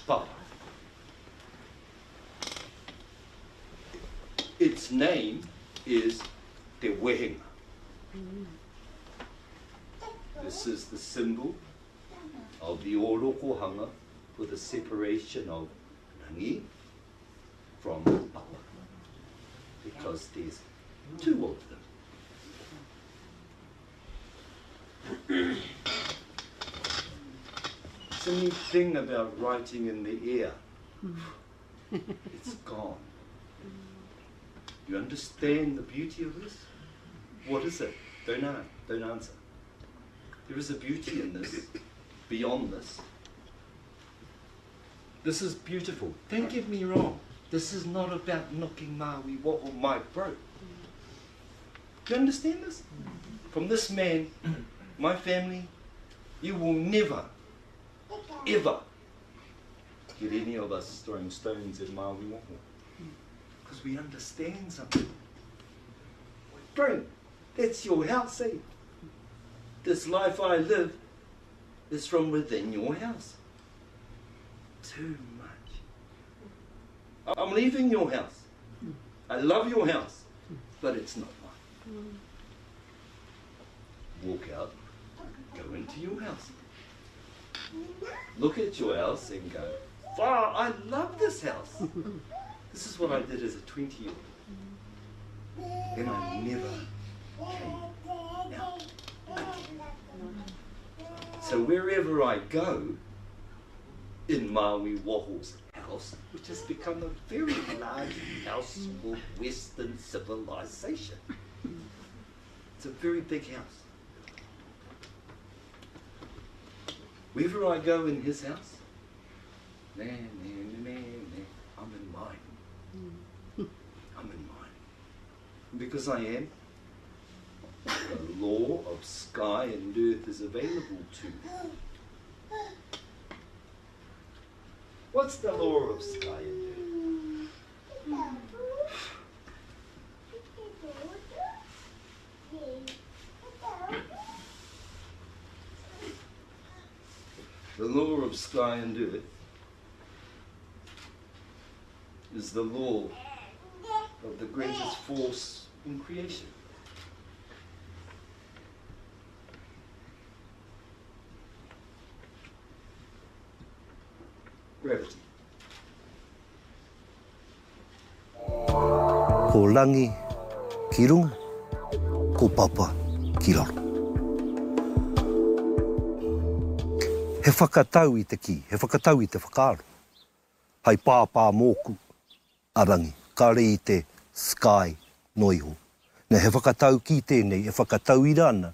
papa. Its name is Te Wehenga. This is the symbol of the orokohanga for the separation of rangi from papa, because there's two of them. It's a neat thing about writing in the air. It's gone. You understand the beauty of this? What is it? Don't answer. There is a beauty in this, beyond this. This is beautiful. Don't get me wrong. This is not about knocking Maori Waho my bro. Do you understand this? From this man, my family, you will never, ever get any of us throwing stones at Maori Waho. Because we understand something. Bro, that's your house, eh? This life I live is from within your house. Too much. I'm leaving your house. I love your house, but it's not mine. Walk out, go into your house. Look at your house and go, wow, I love this house. This is what I did as a 20-year-old. And I never came out. So wherever I go, in Maori Waho's house, which has become a very large house for Western civilization. It's a very big house. Wherever I go in his house, I'm in mine. I'm in mine. And because I am, the law of sky and earth is available to me. What's the law of sky and earth? The law of sky and earth is the law of the greatest force in creation. Gravity. Ko langi ki runga, ko papa ki raro. He whakatau I te ki, he whakatau I te whakaaro. Hai pāpā mōku a rangi, ka rei te sky noiho. Nā he whakatau ki tēnei, he whakatau I rana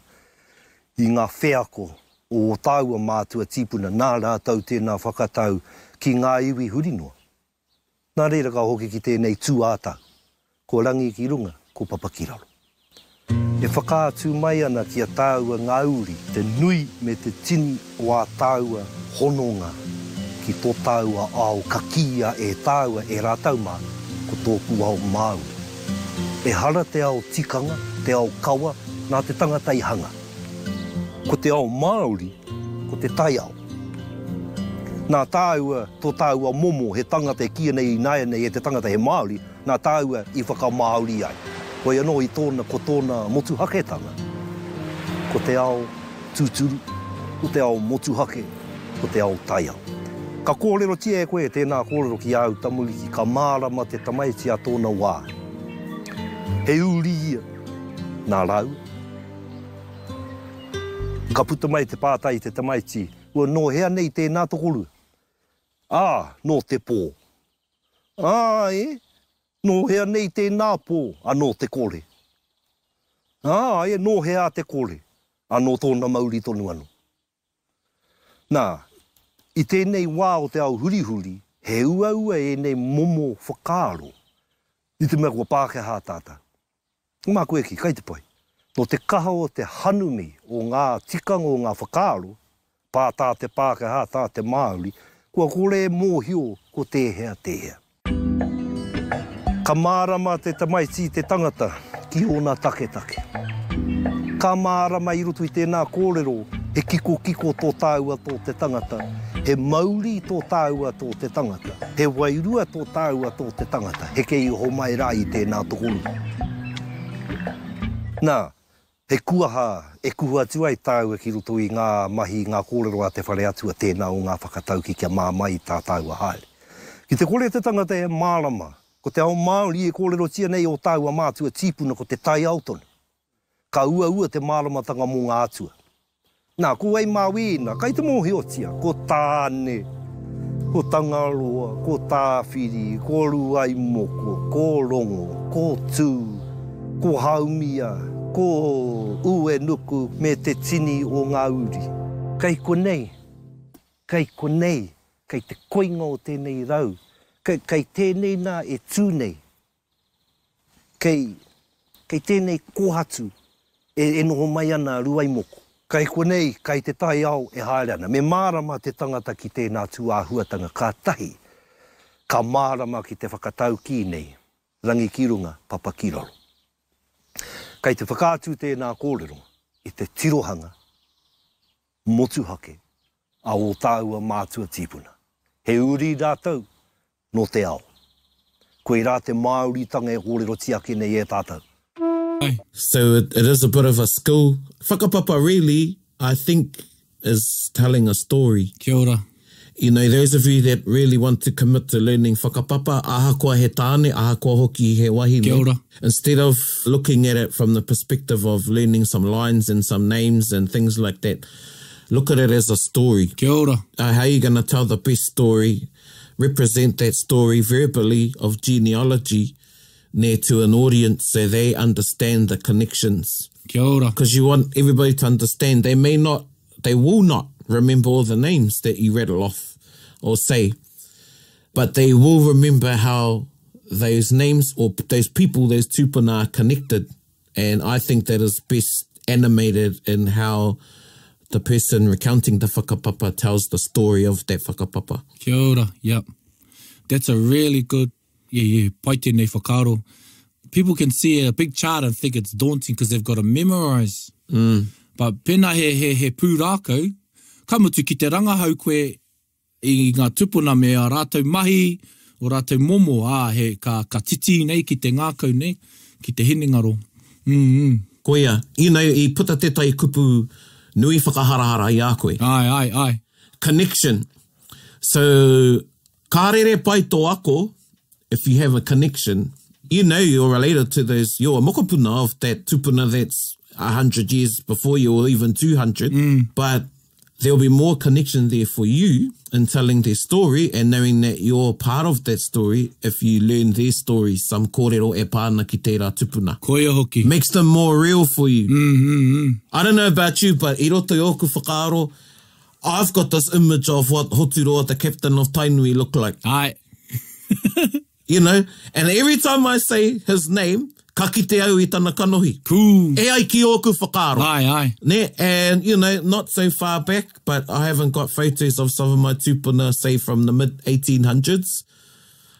I ngā wheako o tāua mātua tīpuna, nā rātau tēnā whakatau ki ngā iwi hurinoa. Nā reira ka hoki ki tēnei tū ātau. Ko rangi ki runga, ko papa ki raro. E whakaatu mai ana ki a tāua ngauri, te nui me te tini o a tāua hononga ki tō tāua ao kakia e tāua e rātau mā, ko tōku ao Māori. E hara te ao tikanga, te ao kawa, nā te tangata I hanga. Ko te ao Māori, ko te tai ao. Nā tāua, tō tāua momo, he tangata e kia nei nai nei e te tangata he Māori, nā tāua I whakamāori ai. Ko ia no I tōna, ko tōna motuhaketanga. Ko te ao tūturu, ko te ao motuhake, ko te ao tai ao. Ka kōrero tia e koe, tēnā kōrero ki au tamuriki, ka mārama te tamaiti a tōna wā. He uri ia, nā rau. Ka puta mai te pātai te tamaiti, ua no hea nei tēnā tokoru. No te pō. No hea nei tēnā pō, no te kore. No hea te kore, no tōna mauri tonu anu. Nā, I tēnei wā o te ao hurihuri, he ua e nei momo whakaaro. I te mea kua Pākeha tātā. Mā koe ki, kai te pai. No te kaha o te hanumi o ngā tikanga o ngā whakaaro, pātā te Pākeha, tā te Māori, kua kore mōhio ko tēhea tēhea. Ka mārama te tamaiti te tangata ki ona taketake. Ka mārama I roto I tēnā kōrero, he kiko tō tāua tō te tangata, He Māori tō tāua tō te tangata. He Wairua tō tāua tō te tangata. He kei ho mai rā i tēnā tokolu. Nā, he kuaha, e kuhua tuai tāua ki roto i ngā mahi, ngā kōrero a te whare atua tēnā o ngā whakatau ki kia māmai tā tāua haere. Ki te kore te tangata e mārama, ko te ao Māori e kōrero tia nei o tāua mātua tīpuna ko te tai autone. Ka ua te māramatanga mō ngā atua. Nā, ko ei mawina, kai te mōhi o tia, ko tāne, ko tangaroa, ko tāwhiri, ko ruai moko, ko rongo, ko tū, ko haumia, ko ue nuku me te tini o ngā uri. Kei konei, kei te koinga o tēnei rau, kei tēnei nā e tūnei, kei tēnei kohatu e noho mai ana ruai moko. Kei konei, kei te tai ao e haere ana. Me mārama te tangata ki tēnā tuāhuatanga kātahi, ka mārama ki te whakatau ki nei, rangi ki runga, papa ki raro. Kei te whakātu tēnā kōrero, i te tirohanga, motuhake, a o tāua mātua tīpuna. He uri rātou, no te ao. Koe rā te Māori tanga e kōrero tiake nei e tātou. So it is a bit of a skill. Whakapapa really, I think, is telling a story. Kia ora. You know, those of you that really want to commit to learning whakapapa, ahakoa he tāne, ahakoa hoki he wahine. Kia ora. Instead of looking at it from the perspective of learning some lines and some names and things like that, look at it as a story. Kia ora. How are you going to tell the best story, represent that story verbally of genealogy, near to an audience so they understand the connections. Kia ora. Because you want everybody to understand. They will not remember all the names that you rattle off or say, but they will remember how those names or those people, those tupuna are connected. And I think that is best animated in how the person recounting the whakapapa tells the story of that whakapapa. Kia ora, yep. That's a really good pai tēnei whakaro. People can see a big chart and think it's daunting because they've got to memorise. But pēnā he pūrākau, kamutu ki te rangahau koe i ngā tupuna me a rātou mahi o rātou momo, he ka titi nei ki te ngākau nei, ki te hinengaro. Koia, you know, I puta te tai kupu nui whakaharahara i a koe. Ai. Connection. So, kārere pai tō ako, if you have a connection, you know you're related to those, you're a mokopuna of that tupuna that's 100 years before you or even 200, but there'll be more connection there for you in telling their story and knowing that you're part of that story if you learn their story, some kōrero e pāna ki tērā tupuna. Koia hoki. Makes them more real for you. I don't know about you, but i roto i oku whakaaro, I've got this image of what Hoturoa, the captain of Tainui, look like. Ai. You know, and every time I say his name, ka kite au I tana kanohi. Cool. E ai ki oku whakaaro. Ai. Ne? And, you know, not so far back, but I haven't got photos of some of my tupuna, say, from the mid-1800s.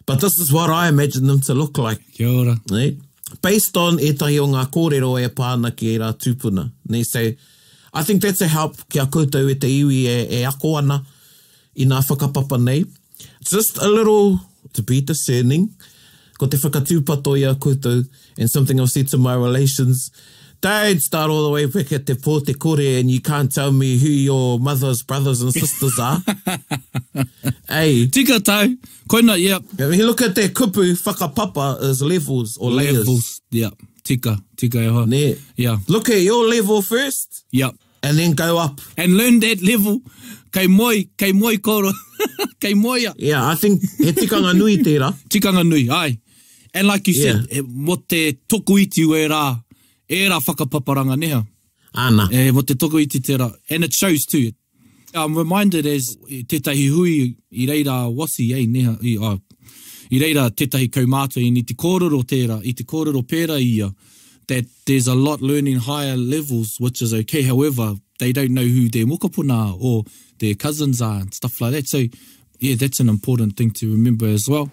But this is what I imagine them to look like. Kia ora. Ne? Based on etahi o ngā kōrero e pāna ki e rā tupuna. Ne? So, I think that's a help ki a koutou e te iwi e ako ana I ngā whakapapa nei. Just a little to be discerning. Ko te whakatūpato I a koutou, and something I've said to my relations, don't start all the way back at te pō te kore and you can't tell me who your mother's brothers and sisters are. Hey. Tika tau. Koina, yep. If you look at that kupu, whakapapa is levels or layers. Levels, yep. Tika e hoa. Ne. Yeah. Look at your level first. Yep. And then go up. And learn that level. Kei moi koro. Kei moia. Yeah, I think he tikanga nui tērā. Tikanga nui, ai. And like you said, mo te toku iti e rā whakapaparanga neha. Ana. Mo te toku iti tērā. And it shows too. I'm reminded as tētahi hui I reira wasi, neha. I reira tētahi kaumātua I te kōrero tērā, I te kōrero pērā ia, that there's a lot learning higher levels, which is okay. However, they don't know who their mokopuna are or their cousins are and stuff like that. So, yeah, that's an important thing to remember as well.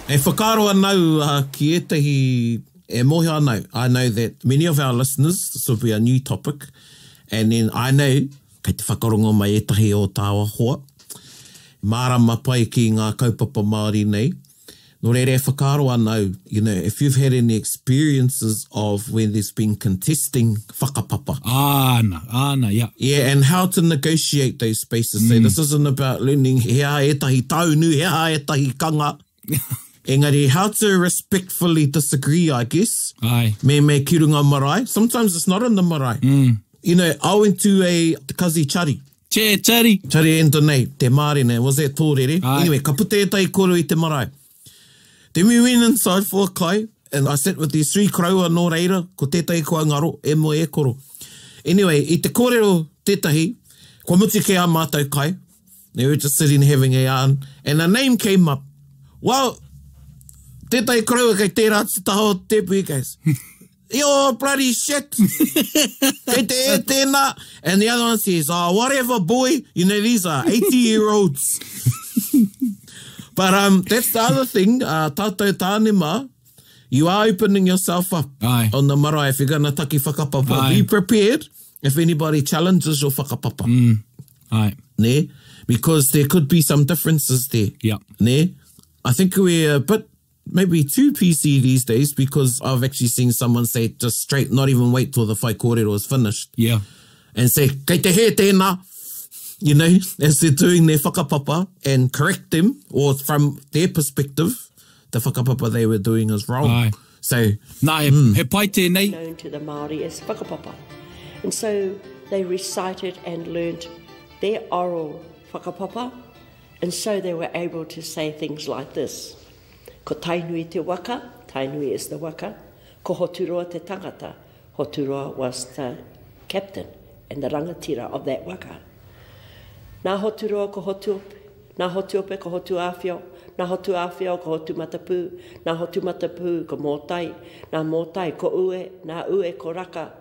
E whakaro anau ki etahi e mohi anau. I know that many of our listeners, this will be a new topic, And then I know, kei te whakarongo mai etahi o tāua hoa, mārama pai ki ngā kaupapa Māori nei. No reire whakaro anau, you know, if you've had any experiences of when there's been contesting whakapapa. Ana, yeah. Yeah, and how to negotiate those spaces. So this isn't about learning hea etahi taunu, hea etahi kanga. Engari, how to respectfully disagree, I guess. Aye. Me ki runga marae. Sometimes it's not in the marae. You know, I went to a kazi chari. Chari. Chari endo nei, te Māori nei, was that tōrere? Anyway, ka pute etai koro i te marae. Then we went inside for a kai, and I sat with these three kraua no reira, ko tētai kua ngaro, e mo e koro. Anyway, i te kōrero tētahi, kua muti ke a mātou kai, they were just sitting having a yarn, and a name came up. Well, tētai kraua kei tērā te taha o tepu guys. Yo, bloody shit. Kei te e tēnā. And the other one says, oh, whatever, boy. You know, these are 80-year-olds. But that's the other thing. Tātou tānema, you are opening yourself up on the marae if you're going to taki whakapapa. Be prepared if anybody challenges your whakapapa. Ne? Because there could be some differences there. Yeah. Ne? I think we're a bit maybe too PC these days because I've actually seen someone say just straight, not even wait till the whai kōrero is finished. Yeah. And say, kei te he tēnā, you know, as they're doing their whakapapa and correct them, or from their perspective, the whakapapa they were doing is wrong. So, he pai tēnei. Known to the Māori as whakapapa. And so they recited and learnt their oral whakapapa, and so they were able to say things like this. Ko tainui te waka, tainui is the waka. Ko hoturoa te tangata, hoturoa was the captain and the rangatira of that waka. Nā hoturoa ko hotuope, nā hotuope ko hotu āwhio, nā hotu āwhio ko hotu matapū, nā hotu matapū ko mōtai, nā mōtai ko ue, nā ue ko raka,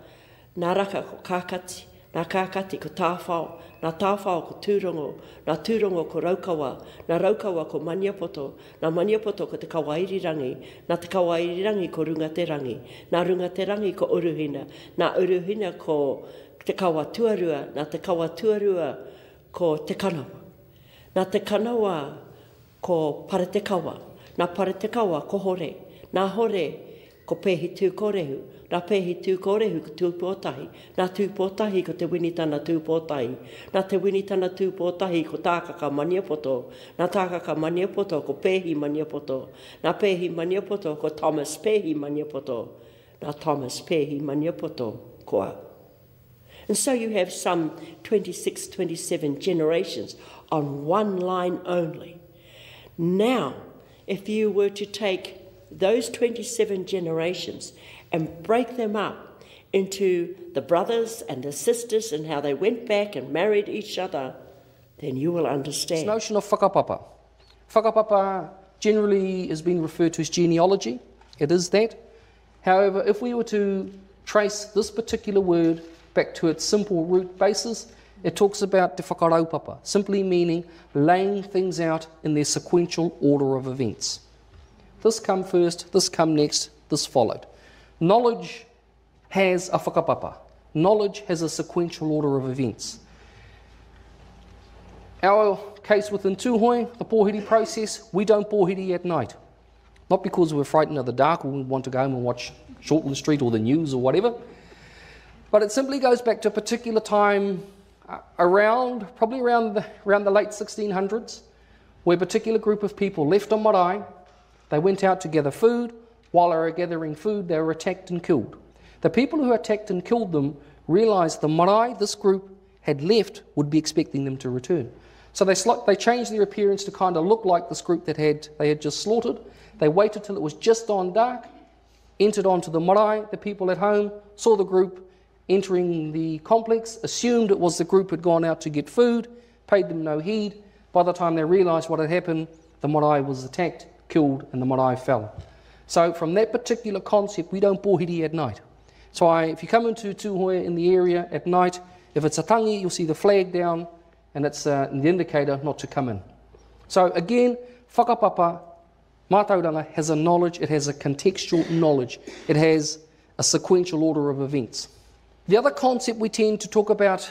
nā raka ko kākati, nā kākati ko tāwhao, nā tāwhao ko tūrongo, nā tūrongo ko raukawa, nā raukawa ko maniapoto, nā maniapoto ko te kawairirangi, nā te kawairirangi ko rungaterangi, nā rungaterangi ko uruhina, nā uruhina ko te kawa tuarua, nā te kawa tuarua ko te kanawa, nā te kanawa ko paretekawa, nā paretekawa ko hore, nā hore ko pehi tūkorehu, nā pehi tūkorehu ko tūpōtahi, nā tūpōtahi ko te winitana tūpōtahi, nā te winitana tūpōtahi ko tākaka maniapoto, nā tākaka maniapoto ko pehi maniapoto, nā pehi maniapoto ko Thomas pehi maniapoto, nā Thomas pehi maniapoto koa. And so you have some 26, 27 generations on one line only. Now, if you were to take those 27 generations and break them up into the brothers and the sisters and how they went back and married each other, then you will understand. This notion of whakapapa. Whakapapa generally is being referred to as genealogy. It is that. However, if we were to trace this particular word back to its simple root basis, it talks about te whakaraupapa, simply meaning laying things out in their sequential order of events. This come first, this come next, this followed. Knowledge has a whakapapa. Knowledge has a sequential order of events. Our case within Tūhoi, the pōhiri process, we don't pōhiri at night. Not because we're frightened of the dark or we want to go home and watch Shortland Street or the news or whatever, but it simply goes back to a particular time probably around the late 1600s, where a particular group of people left on marae. They went out to gather food. While they were gathering food, they were attacked and killed. The people who attacked and killed them realised the marae this group had left would be expecting them to return. So they changed their appearance to kind of look like this group that they had just slaughtered. They waited till it was just on dark, entered onto the marae. The people at home saw the group entering the complex, assumed it was the group who had gone out to get food, paid them no heed. By the time they realised what had happened, the marae was attacked, killed, and the marae fell. So from that particular concept, we don't pōhiri at night. So if you come into Tūhoia in the area at night, if it's a tangi, you'll see the flag down, and it's the indicator not to come in. So again, whakapapa, mātauranga has a knowledge, it has a contextual knowledge, it has a sequential order of events. The other concept we tend to talk about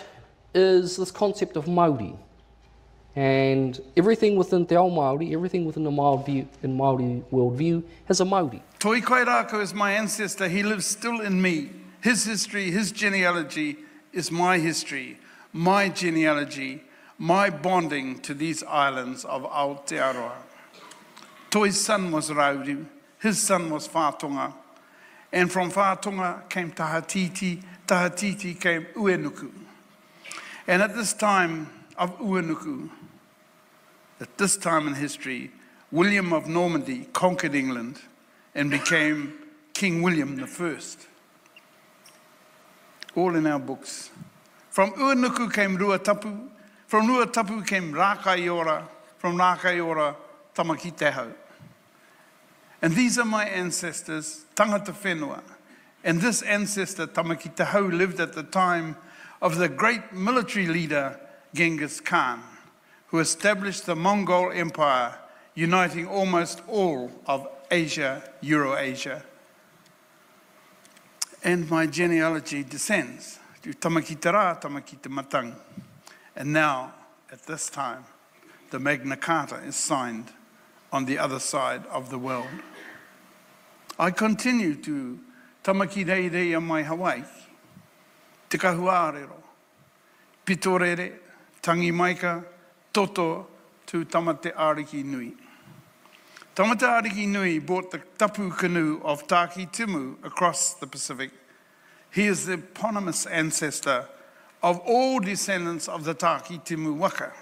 is this concept of Māori. And everything within Te Ao Māori, everything within the Māori worldview has a Māori. Toi Kairako is my ancestor. He lives still in me. His history, his genealogy is my history, my genealogy, my bonding to these islands of Aotearoa. Toi's son was Rauru, his son was Whātonga, and from Whātonga came Tahiti, Tahiti came Uenuku. And at this time of Uenuku, at this time in history, William of Normandy conquered England and became King William I. All in our books. From Uenuku came Ruatapu, from Ruatapu came Raiatea, from Raiatea, Tamakitehau. And these are my ancestors, tangata whenua. And this ancestor, Tamakitehau, lived at the time of the great military leader, Genghis Khan, who established the Mongol Empire, uniting almost all of Asia, Eurasia. And my genealogy descends to Tamakitara, Tamakitamatang. And now, at this time, the Magna Carta is signed on the other side of the world. I continue to Tamakireire mai Hawaii, Te Kahuarero, Pitorere, Tangi Maika, Toto, to Tamate Ariki Nui. Tamate Ariki Nui brought the tapu canoe of Taki Timu across the Pacific. He is the eponymous ancestor of all descendants of the Taki Timu waka.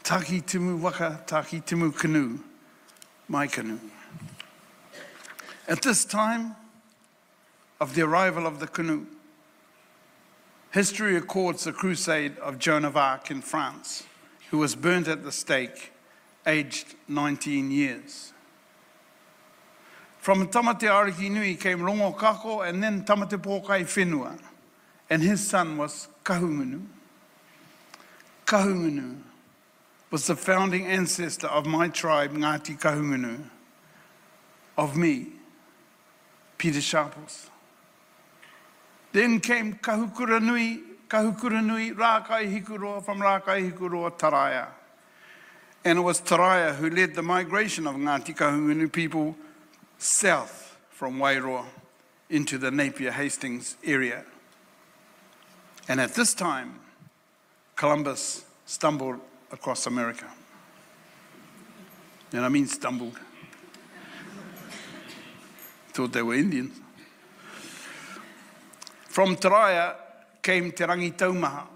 Taki Timu waka, Taki Timu canoe, my canoe. At this time of the arrival of the canoe, history records the crusade of Joan of Arc in France, who was burnt at the stake, aged 19 years. From Tamate Ariki Nui came Rongo Kako and then Tamate Pōkai Whenua, and his son was Kahungunu. Kahungunu was the founding ancestor of my tribe, Ngāti Kahungunu, of me, Peter Sharples. Then came Kahukuranui, Rākai Hikuroa, from Rākai Hikuroa, Taraia. And it was Taraia who led the migration of Ngāti Kahungunu people south from Wairoa into the Napier Hastings area. And at this time, Columbus stumbled across America. And I mean stumbled. Thought they were Indians. From Taraia came Te Rangi Taumaha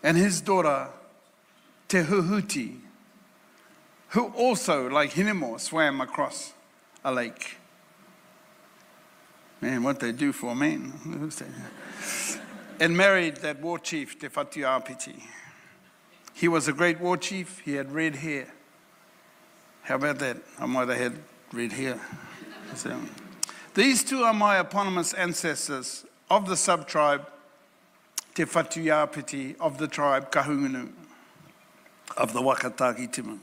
and his daughter Te Huhuti, who also, like Hinemo, swam across a lake. Man, what they do for a man. And married that war chief, Te Whatiapiti. He was a great war chief. He had red hair. How about that? I might have had red hair. So, these two are my eponymous ancestors of the sub-tribe Te Whatiapiti, of the tribe Kahungunu, of the Wakataki Timu.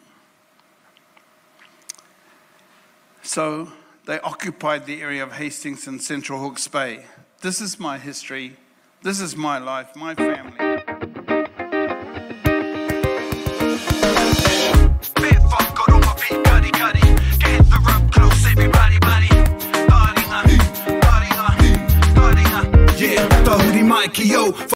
So they occupied the area of Hastings and Central Hawke's Bay. This is my history. This is my life, my family. Yeah, Tahiti, Mikey, yo.